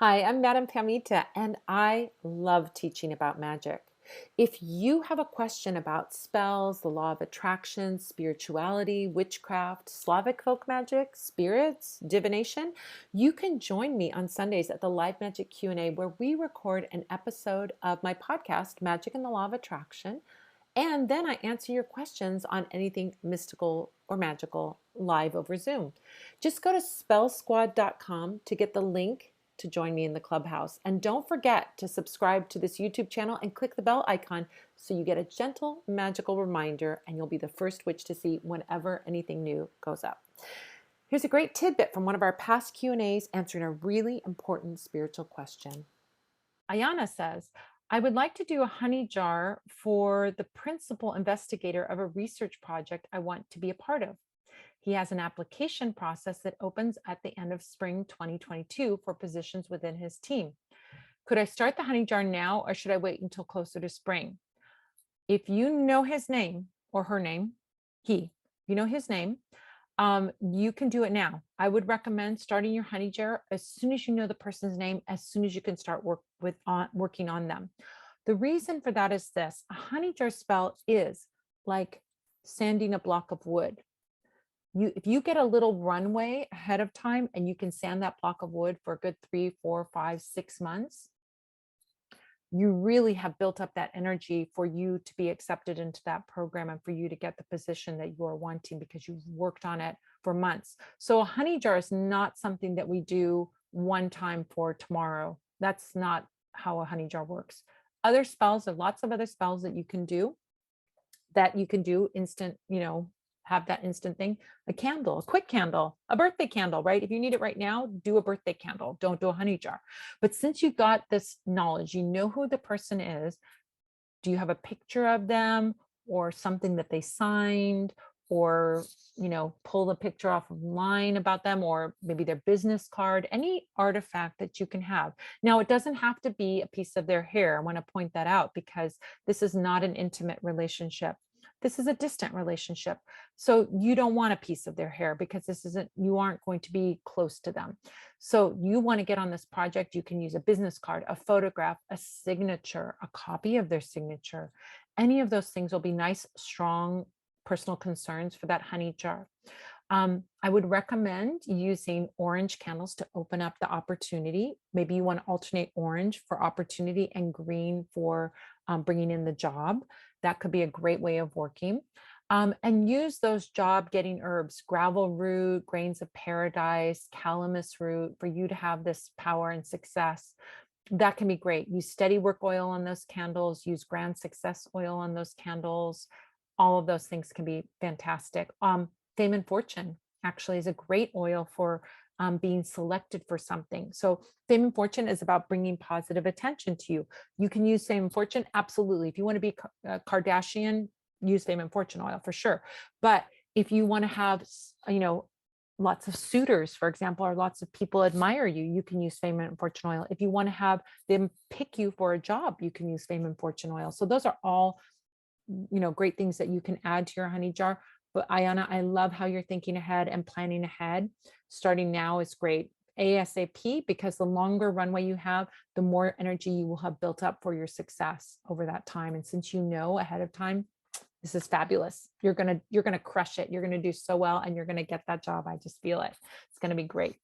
Hi, I'm Madame Pamita, and I love teaching about magic. If you have a question about spells, the law of attraction, spirituality, witchcraft, Slavic folk magic, spirits, divination, you can join me on Sundays at the Live Magic Q&A where we record an episode of my podcast, Magic and the Law of Attraction, and then I answer your questions on anything mystical or magical live over Zoom. Just go to spellsquad.com to get the link to join me in the clubhouse. And don't forget to subscribe to this YouTube channel and click the bell icon so you get a gentle, magical reminder and you'll be the first witch to see whenever anything new goes up. Here's a great tidbit from one of our past Q&As answering a really important spiritual question. Ayana says, I would like to do a honey jar for the principal investigator of a research project I want to be a part of. He has an application process that opens at the end of spring 2022 for positions within his team. Could I start the honey jar now or should I wait until closer to spring? If you know his name or her name, you know his name, you can do it now. I would recommend starting your honey jar as soon as you know the person's name, as soon as you can start working on them. The reason for that is this: a honey jar spell is like sanding a block of wood. If you get a little runway ahead of time and you can sand that block of wood for a good 3, 4, 5, 6 months, you really have built up that energy for you to be accepted into that program and for you to get the position that you are wanting because you've worked on it for months. So a honey jar is not something that we do one time for tomorrow. That's not how a honey jar works. Other spells, there are lots of other spells that you can do instant, have that instant thing. A candle, a quick candle, a birthday candle, right? If you need it right now, do a birthday candle. Don't do a honey jar. But since you got this knowledge, you know who the person is. Do you have a picture of them or something that they signed, or pull the picture off of line about them, or maybe their business card, any artifact that you can have. Now, it doesn't have to be a piece of their hair. I want to point that out because this is not an intimate relationship. This is a distant relationship. So you don't want a piece of their hair because you aren't going to be close to them. So you want to get on this project. You can use a business card, a photograph, a signature, a copy of their signature. Any of those things will be nice, strong personal concerns for that honey jar. I would recommend using orange candles to open up the opportunity. Maybe you want to alternate orange for opportunity and green for bringing in the job. That could be a great way of working. And use those job getting herbs, gravel root, grains of paradise, calamus root, for you to have this power and success. That can be great. Use steady work oil on those candles, use grand success oil on those candles. All of those things can be fantastic. Fame and fortune actually is a great oil for being selected for something. So fame and fortune is about bringing positive attention to you. You can use fame and fortune. Absolutely. If you want to be a Kardashian, use fame and fortune oil for sure. But if you want to have, lots of suitors, for example, or lots of people admire you, you can use fame and fortune oil. If you want to have them pick you for a job, you can use fame and fortune oil. So those are all, great things that you can add to your honey jar. But Ayana, I love how you're thinking ahead and planning ahead. Starting now is great. ASAP, because the longer runway you have, the more energy you will have built up for your success over that time. And since you know ahead of time, this is fabulous. You're gonna crush it. You're gonna do so well and you're gonna get that job. I just feel it. It's gonna be great.